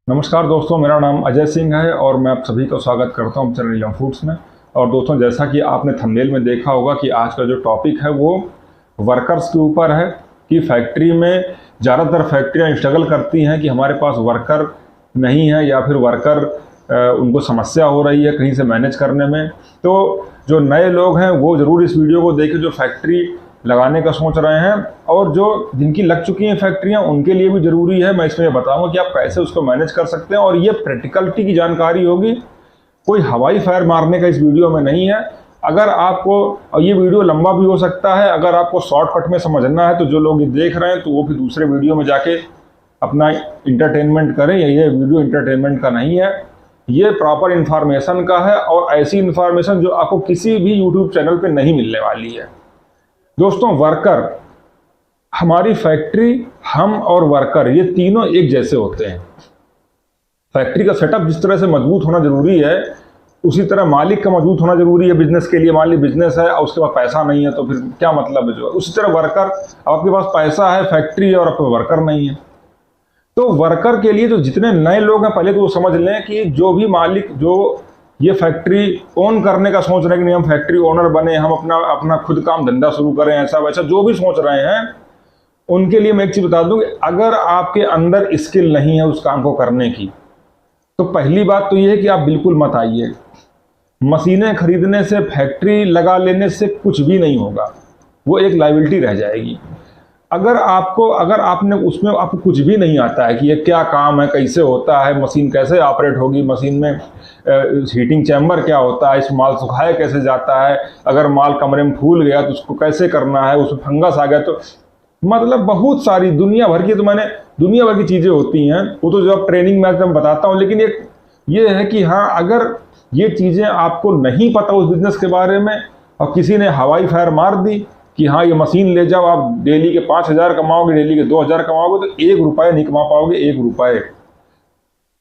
नमस्कार दोस्तों, मेरा नाम अजय सिंह है और मैं आप सभी का स्वागत करता हूं चैनल यम फूड्स में। और दोस्तों, जैसा कि आपने थंबनेल में देखा होगा कि आज का जो टॉपिक है वो वर्कर्स के ऊपर है कि फैक्ट्री में ज़्यादातर फैक्ट्रियां स्ट्रगल करती हैं कि हमारे पास वर्कर नहीं है या फिर वर्कर उनको समस्या हो रही है कहीं से मैनेज करने में। तो जो नए लोग हैं वो ज़रूर इस वीडियो को देखें जो फैक्ट्री लगाने का सोच रहे हैं, और जो जिनकी लग चुकी हैं फैक्ट्रियां उनके लिए भी ज़रूरी है। मैं इसमें बताऊंगा कि आप कैसे उसको मैनेज कर सकते हैं और ये प्रैक्टिकलिटी की जानकारी होगी, कोई हवाई फायर मारने का इस वीडियो में नहीं है। अगर आपको, और ये वीडियो लंबा भी हो सकता है, अगर आपको शॉर्टकट में समझना है तो जो लोग ये देख रहे हैं तो वो फिर दूसरे वीडियो में जाके अपना इंटरटेनमेंट करें। ये वीडियो इंटरटेनमेंट का नहीं है, ये प्रॉपर इन्फॉर्मेशन का है और ऐसी इन्फॉर्मेशन जो आपको किसी भी यूट्यूब चैनल पर नहीं मिलने वाली है। दोस्तों, वर्कर, हमारी फैक्ट्री, हम और वर्कर ये तीनों एक जैसे होते हैं। फैक्ट्री का सेटअप जिस तरह से मजबूत होना जरूरी है, उसी तरह मालिक का मजबूत होना जरूरी है बिजनेस के लिए। मान ली बिजनेस है और उसके पास पैसा नहीं है तो फिर क्या मतलब है जो है। उसी तरह वर्कर, आपके पास पैसा है, फैक्ट्री है और आपके वर्कर नहीं है। तो वर्कर के लिए जो जितने नए लोग हैं, पहले तो वो समझ लें कि जो भी मालिक, जो ये फैक्ट्री ओन करने का सोच रहे हैं कि नहीं हम फैक्ट्री ओनर बने, हम अपना अपना खुद काम धंधा शुरू करें, ऐसा वैसा जो भी सोच रहे हैं, उनके लिए मैं एक चीज बता दूं कि अगर आपके अंदर स्किल नहीं है उस काम को करने की, तो पहली बात तो ये है कि आप बिल्कुल मत आइए। मशीनें खरीदने से, फैक्ट्री लगा लेने से कुछ भी नहीं होगा, वो एक लायबिलिटी रह जाएगी। अगर आपने उसमें आपको कुछ भी नहीं आता है कि ये क्या काम है, कैसे होता है, मशीन कैसे ऑपरेट होगी, मशीन में हीटिंग चैम्बर क्या होता है, इस माल सुखाया कैसे जाता है, अगर माल कमरे में फूल गया तो उसको कैसे करना है, उसमें फंगस आ गया तो, मतलब बहुत सारी दुनिया भर की चीज़ें होती हैं। वो तो जब ट्रेनिंग में मैं बताता हूँ, लेकिन एक ये है कि हाँ, अगर ये चीज़ें आपको नहीं पता उस बिजनेस के बारे में और किसी ने हवाई फायर मार दी कि हाँ ये मशीन ले जाओ, आप डेली के 5,000 कमाओगे, डेली के 2,000 कमाओगे, तो 1 रुपये नहीं कमा पाओगे। 1 रुपये।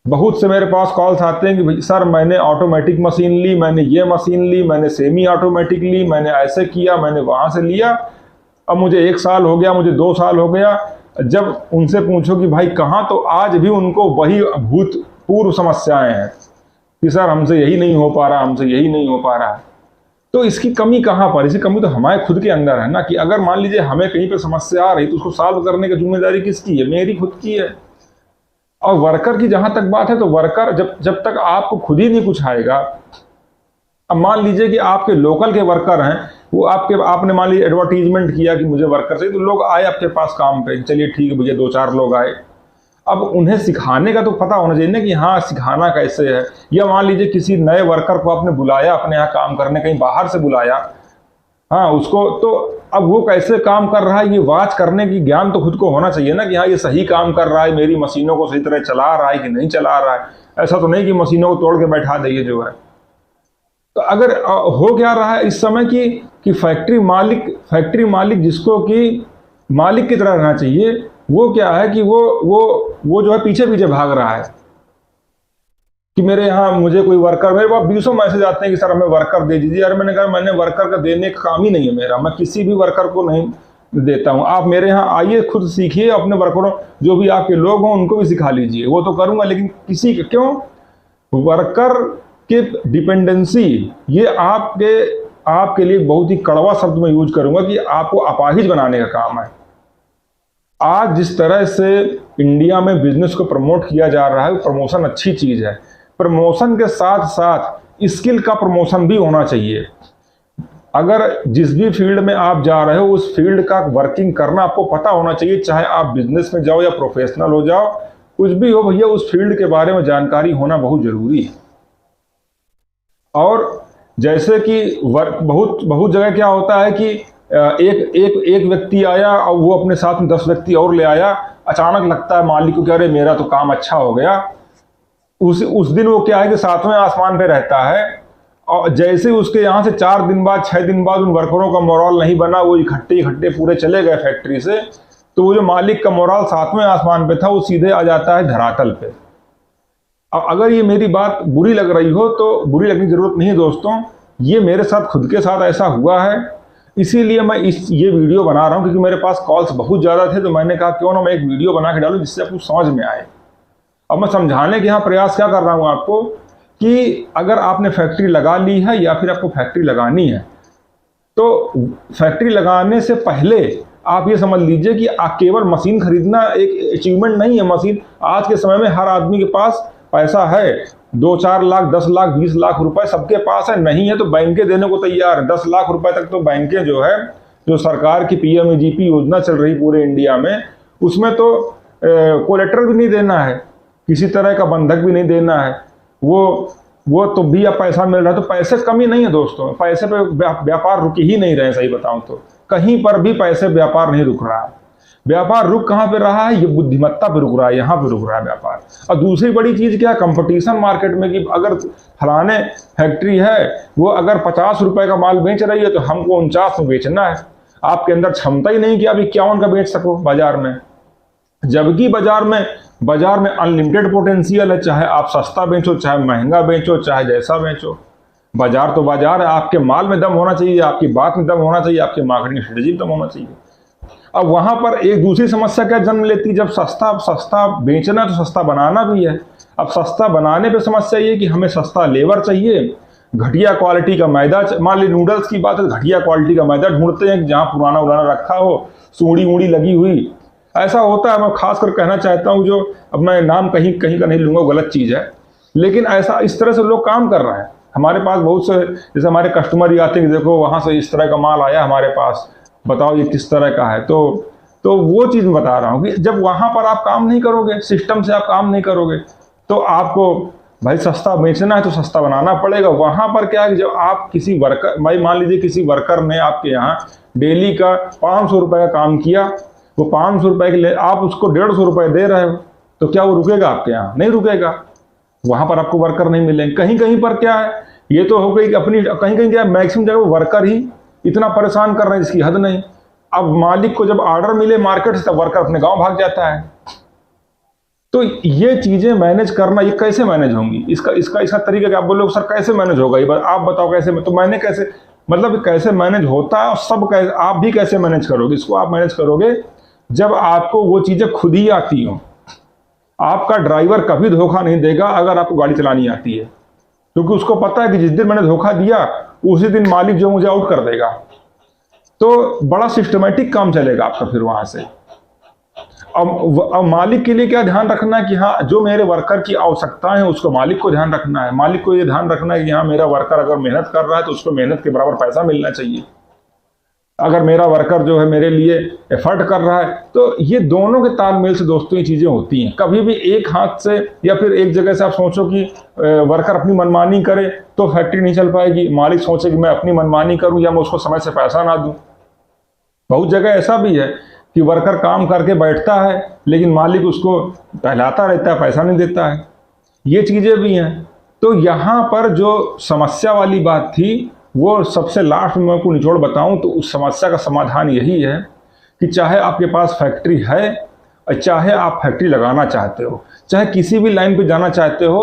बहुत से मेरे पास कॉल्स आते हैं कि भाई सर, मैंने ऑटोमेटिक मशीन ली, मैंने ये मशीन ली, मैंने सेमी ऑटोमेटिक ली, मैंने ऐसे किया, मैंने वहाँ से लिया, अब मुझे 1 साल हो गया, मुझे 2 साल हो गया। जब उनसे पूछो कि भाई कहाँ, तो आज भी उनको वही भूतपूर्व समस्याएं हैं कि सर हमसे यही नहीं हो पा रहा, हमसे यही नहीं हो पा रहा। तो इसकी कमी कहाँ पर? इसकी कमी तो हमारे खुद के अंदर है ना, कि अगर मान लीजिए हमें कहीं पे समस्या आ रही तो उसको सॉल्व करने की जिम्मेदारी किसकी है? मेरी खुद की है। और वर्कर की जहां तक बात है, तो वर्कर जब तक आपको खुद ही नहीं कुछ आएगा। अब मान लीजिए कि आपके लोकल के वर्कर हैं, वो आपने मान लीजिए एडवर्टीजमेंट किया कि मुझे वर्कर चाहिए, तो लोग आए आपके पास काम पे, चलिए ठीक है भैया, 2-4 लोग आए। अब उन्हें सिखाने का तो पता होना चाहिए ना कि हाँ सिखाना कैसे है। या मान लीजिए किसी नए वर्कर को आपने बुलाया अपने यहाँ काम करने, कहीं बाहर से बुलाया, हाँ उसको, तो अब वो कैसे काम कर रहा है ये वाच करने की ज्ञान तो खुद को होना चाहिए ना, कि हाँ ये सही काम कर रहा है, मेरी मशीनों को सही तरह चला रहा है कि नहीं चला रहा है। ऐसा तो नहीं कि मशीनों को तोड़ के बैठा देंगे जो है। तो अगर हो क्या रहा है इस समय कि फैक्ट्री मालिक जिसको कि मालिक की तरह रहना चाहिए, वो क्या है कि वो जो है पीछे पीछे भाग रहा है कि मेरे यहाँ मुझे कोई वर्कर, मेरे पास 20 मैसेज आते हैं कि सर हमें वर्कर दे दीजिए। यार मैंने कहा मैंने वर्कर का देने का काम ही नहीं है मेरा, मैं किसी भी वर्कर को नहीं देता हूँ। आप मेरे यहाँ आइए, खुद सीखिए, अपने वर्करों जो भी आपके लोग हों उनको भी सिखा लीजिए, वो तो करूँगा, लेकिन किसी के क्यों? वर्कर के डिपेंडेंसी, ये आपके लिए बहुत ही कड़वा शब्द में यूज करूँगा कि आपको अपाहिज बनाने का काम है। आज जिस तरह से इंडिया में बिजनेस को प्रमोट किया जा रहा है, प्रमोशन अच्छी चीज है, प्रमोशन के साथ साथ स्किल का प्रमोशन भी होना चाहिए। अगर जिस भी फील्ड में आप जा रहे हो उस फील्ड का वर्किंग करना आपको पता होना चाहिए, चाहे आप बिजनेस में जाओ या प्रोफेशनल हो जाओ, कुछ भी हो भैया, उस फील्ड के बारे में जानकारी होना बहुत जरूरी है। और जैसे कि बहुत जगह क्या होता है कि एक व्यक्ति आया और वो अपने साथ में 10 व्यक्ति और ले आया, अचानक लगता है मालिक को कि अरे मेरा तो काम अच्छा हो गया। उस दिन वो क्या है कि 7वें आसमान पे रहता है, और जैसे उसके यहाँ से 4 दिन बाद 6 दिन बाद उन वर्करों का मोरल नहीं बना, वो इकट्ठे पूरे चले गए फैक्ट्री से, तो वो जो मालिक का मोरल 7वें आसमान पे था वो सीधे आ जाता है धरातल पे। अब अगर ये मेरी बात बुरी लग रही हो तो बुरी लगने की जरूरत नहीं है दोस्तों, ये मेरे साथ खुद के साथ ऐसा हुआ है, इसीलिए मैं ये वीडियो बना रहा हूँ, क्योंकि मेरे पास कॉल्स बहुत ज़्यादा थे, तो मैंने कहा क्यों ना मैं एक वीडियो बना के डालूँ जिससे आपको समझ में आए। अब मैं समझाने के यहाँ प्रयास क्या कर रहा हूँ आपको कि अगर आपने फैक्ट्री लगा ली है या फिर आपको फैक्ट्री लगानी है, तो फैक्ट्री लगाने से पहले आप ये समझ लीजिए कि केवल मशीन खरीदना एक अचीवमेंट नहीं है। मशीन आज के समय में हर आदमी के पास पैसा है, 2-4 लाख, 10 लाख, 20 लाख रुपए सबके पास है। नहीं है तो बैंकें देने को तैयार है। 10 लाख रुपए तक तो बैंकें जो है, जो सरकार की पीएमएजीपी योजना चल रही पूरे इंडिया में, उसमें तो कोलेट्रल भी नहीं देना है, किसी तरह का बंधक भी नहीं देना है, वो तो भी अब पैसा मिल रहा है। तो पैसे कमी नहीं है दोस्तों, पैसे पे व्यापार रुक ही नहीं रहे। सही बताऊं तो कहीं पर भी पैसे व्यापार नहीं रुक रहा है। व्यापार रुक कहाँ पे रहा है? ये बुद्धिमत्ता पे रुक रहा है, यहाँ पे रुक रहा है व्यापार। और दूसरी बड़ी चीज क्या है? कंपटीशन मार्केट में, कि अगर फलाने फैक्ट्री है वो अगर 50 रुपए का माल बेच रही है तो हमको 49 में बेचना है। आपके अंदर क्षमता ही नहीं कि आप 51 का बेच सको बाजार में, जबकि बाजार में अनलिमिटेड पोटेंशियल है। चाहे आप सस्ता बेचो, चाहे महंगा बेचो, चाहे जैसा बेचो, बाजार तो बाजार है। आपके माल में दम होना चाहिए, आपकी बात में दम होना चाहिए, आपकी मार्केटिंग स्ट्रेटेजी में दम होना चाहिए। अब वहां पर एक दूसरी समस्या क्या जन्म लेती? जब सस्ता बेचना तो सस्ता बनाना भी है। अब सस्ता बनाने पे समस्या ये कि हमें सस्ता लेबर चाहिए, घटिया क्वालिटी का मैदा। मान ली नूडल्स की बात है, घटिया क्वालिटी का मैदा ढूंढते हैं जहाँ पुराना उराना रखा हो, सूढ़ी ऊड़ी लगी हुई। ऐसा होता है। मैं खासकर कहना चाहता हूँ, जो अब मैं नाम कहीं का नहीं लूंगा, गलत चीज़ है, लेकिन ऐसा इस तरह से लोग काम कर रहे हैं। हमारे पास बहुत से जैसे हमारे कस्टमर ही आते हैं कि देखो वहाँ से इस तरह का माल आया हमारे पास, बताओ ये किस तरह का है। तो वो चीज़ मैं बता रहा हूँ कि जब वहाँ पर आप काम नहीं करोगे, सिस्टम से आप काम नहीं करोगे, तो आपको भाई सस्ता बेचना है तो सस्ता बनाना पड़ेगा। वहाँ पर क्या है, जब आप किसी वर्कर, भाई मान लीजिए किसी वर्कर ने आपके यहाँ डेली का 500 रुपये का काम किया, वो 500 रुपये के लिए आप उसको 150 रुपये दे रहे हो, तो क्या वो रुकेगा आपके यहाँ? नहीं रुकेगा। वहाँ पर आपको वर्कर नहीं मिलेंगे। कहीं कहीं पर क्या है, ये तो हो गई कि अपनी, कहीं कहीं क्या है, मैक्सिमम जगह वर्कर ही इतना परेशान कर रहे हैं जिसकी हद नहीं। अब मालिक को जब ऑर्डर मिले मार्केट से, तब वर्कर अपने गांव भाग जाता है। तो ये चीजें मैनेज करना, ये कैसे मैनेज होंगी? इसका तरीका क्या? आप बोलोगे सर कैसे मैनेज होगा, ये आप बताओ कैसे। तो मैंने कैसे, मतलब कैसे मैनेज होता है और सब कैसे, आप भी कैसे मैनेज करोगे इसको? आप मैनेज करोगे जब आपको वो चीजें खुद ही आती हो। आपका ड्राइवर कभी धोखा नहीं देगा अगर आपको गाड़ी चलानी आती है, क्योंकि उसको पता है कि जिस दिन मैंने धोखा दिया उसी दिन मालिक जो मुझे आउट कर देगा। तो बड़ा सिस्टमेटिक काम चलेगा आपका फिर वहां से। अब मालिक के लिए क्या ध्यान रखना है कि हाँ, जो मेरे वर्कर की आवश्यकता है उसको मालिक को ध्यान रखना है। मालिक को ये ध्यान रखना है कि हाँ, मेरा वर्कर अगर मेहनत कर रहा है तो उसको मेहनत के बराबर पैसा मिलना चाहिए। अगर मेरा वर्कर जो है मेरे लिए एफर्ट कर रहा है, तो ये दोनों के तालमेल से दोस्तों ये चीज़ें होती हैं। कभी भी एक हाथ से या फिर एक जगह से आप सोचो कि वर्कर अपनी मनमानी करे तो फैक्ट्री नहीं चल पाएगी। मालिक सोचे कि मैं अपनी मनमानी करूं या मैं उसको समय से पैसा ना दूं। बहुत जगह ऐसा भी है कि वर्कर काम करके बैठता है लेकिन मालिक उसको टहलाता रहता है, पैसा नहीं देता है। ये चीज़ें भी हैं। तो यहाँ पर जो समस्या वाली बात थी, वो सबसे लास्ट में मैं आपको निचोड़ बताऊं तो उस समस्या का समाधान यही है कि चाहे आपके पास फैक्ट्री है और चाहे आप फैक्ट्री लगाना चाहते हो, चाहे किसी भी लाइन पे जाना चाहते हो,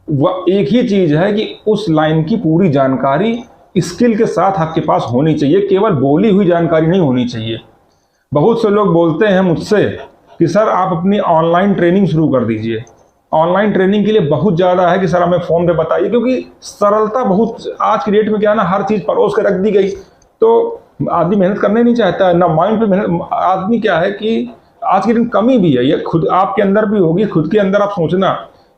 वह एक ही चीज़ है कि उस लाइन की पूरी जानकारी स्किल के साथ आपके पास होनी चाहिए। केवल बोली हुई जानकारी नहीं होनी चाहिए। बहुत से लोग बोलते हैं मुझसे कि सर आप अपनी ऑनलाइन ट्रेनिंग शुरू कर दीजिए। ऑनलाइन ट्रेनिंग के लिए बहुत ज़्यादा है कि सर हमें फॉर्म पे बताइए, क्योंकि सरलता बहुत आज की डेट में क्या है ना, हर चीज़ परोस के रख दी गई तो आदमी मेहनत करने नहीं चाहता है ना, माइंड पे मेहनत। आदमी क्या है कि आज की दिन कमी भी है, ये खुद आपके अंदर भी होगी। खुद के अंदर आप सोचना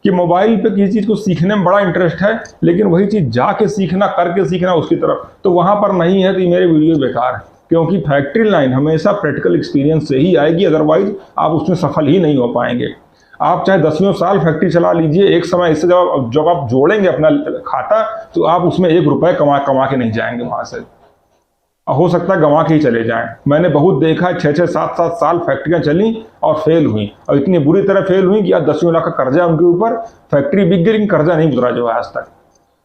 कि मोबाइल पे किसी चीज़ को सीखने में बड़ा इंटरेस्ट है, लेकिन वही चीज़ जाके सीखना, करके सीखना उसकी तरफ तो वहाँ पर नहीं है, तो मेरे वीडियो बेकार है। क्योंकि फैक्ट्री लाइन हमेशा प्रैक्टिकल एक्सपीरियंस से ही आएगी, अदरवाइज आप उसमें सफल ही नहीं हो पाएंगे। आप चाहे 10 साल फैक्ट्री चला लीजिए, एक समय इससे जब आप जोड़ेंगे अपना खाता तो आप उसमें 1 रुपये कमा के नहीं जाएंगे वहाँ से। हो सकता है गंवा के ही चले जाएं। मैंने बहुत देखा है 6-6, 7-7 साल फैक्ट्रियाँ चली और फेल हुई, और इतनी बुरी तरह फेल हुई कि आज 10 लाख का कर्जा उनके ऊपर, फैक्ट्री बिक गई लेकिन कर्जा नहीं उतरा जो है आज तक।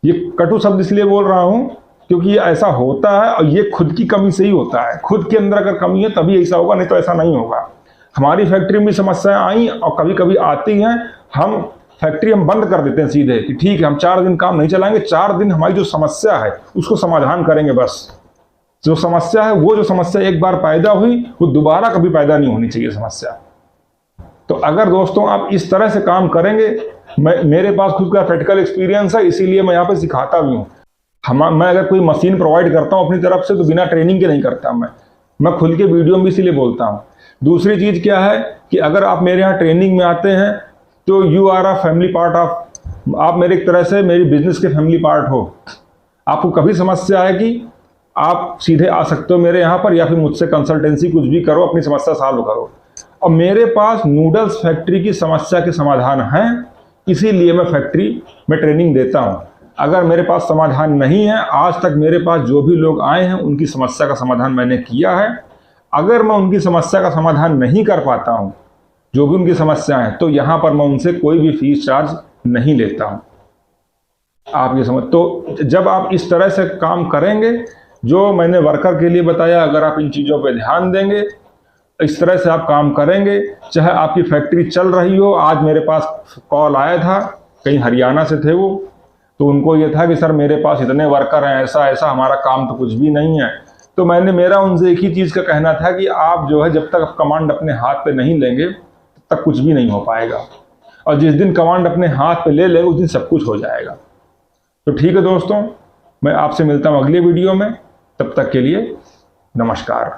ये कटु शब्द इसलिए बोल रहा हूँ क्योंकि ये ऐसा होता है और ये खुद की कमी से ही होता है। खुद के अंदर अगर कमी है तभी ऐसा होगा, नहीं तो ऐसा नहीं होगा। हमारी फैक्ट्री में समस्याएं आई और कभी कभी आती हैं, हम फैक्ट्री बंद कर देते हैं सीधे कि ठीक है हम 4 दिन काम नहीं चलाएंगे, 4 दिन हमारी जो समस्या है उसको समाधान करेंगे। बस जो समस्या है, वो जो समस्या एक बार पैदा हुई वो दोबारा कभी पैदा नहीं होनी चाहिए समस्या। तो अगर दोस्तों आप इस तरह से काम करेंगे, मेरे पास खुद का प्रैक्टिकल एक्सपीरियंस है, इसीलिए मैं यहाँ पे सिखाता भी हूँ। मैं अगर कोई मशीन प्रोवाइड करता हूँ अपनी तरफ से तो बिना ट्रेनिंग के नहीं करता, मैं खुल के वीडियो में इसीलिए बोलता हूँ। दूसरी चीज़ क्या है कि अगर आप मेरे यहाँ ट्रेनिंग में आते हैं तो you are a family part of, आप मेरे एक तरह से मेरी बिजनेस के फैमिली पार्ट हो। आपको कभी समस्या है कि आप सीधे आ सकते हो मेरे यहाँ पर, या फिर मुझसे कंसल्टेंसी कुछ भी करो, अपनी समस्या सॉल्व करो। और मेरे पास नूडल्स फैक्ट्री की समस्या के समाधान हैं, इसीलिए मैं फैक्ट्री में ट्रेनिंग देता हूँ। अगर मेरे पास समाधान नहीं है, आज तक मेरे पास जो भी लोग आए हैं उनकी समस्या का समाधान मैंने किया है। अगर मैं उनकी समस्या का समाधान नहीं कर पाता हूँ, जो भी उनकी समस्या है, तो यहाँ पर मैं उनसे कोई भी फीस चार्ज नहीं लेता हूँ। आप ये समझ, तो जब आप इस तरह से काम करेंगे, जो मैंने वर्कर के लिए बताया, अगर आप इन चीज़ों पर ध्यान देंगे, इस तरह से आप काम करेंगे, चाहे आपकी फैक्ट्री चल रही हो। आज मेरे पास कॉल आया था, कहीं हरियाणा से थे वो, तो उनको ये था कि सर मेरे पास इतने वर्कर हैं, ऐसा ऐसा, हमारा काम तो कुछ भी नहीं है। तो मेरा उनसे एक ही चीज़ का कहना था कि आप जो है, जब तक आप कमांड अपने हाथ पे नहीं लेंगे तब तक कुछ भी नहीं हो पाएगा, और जिस दिन कमांड अपने हाथ पे ले लेंगे उस दिन सब कुछ हो जाएगा। तो ठीक है दोस्तों, मैं आपसे मिलता हूँ अगले वीडियो में, तब तक के लिए नमस्कार।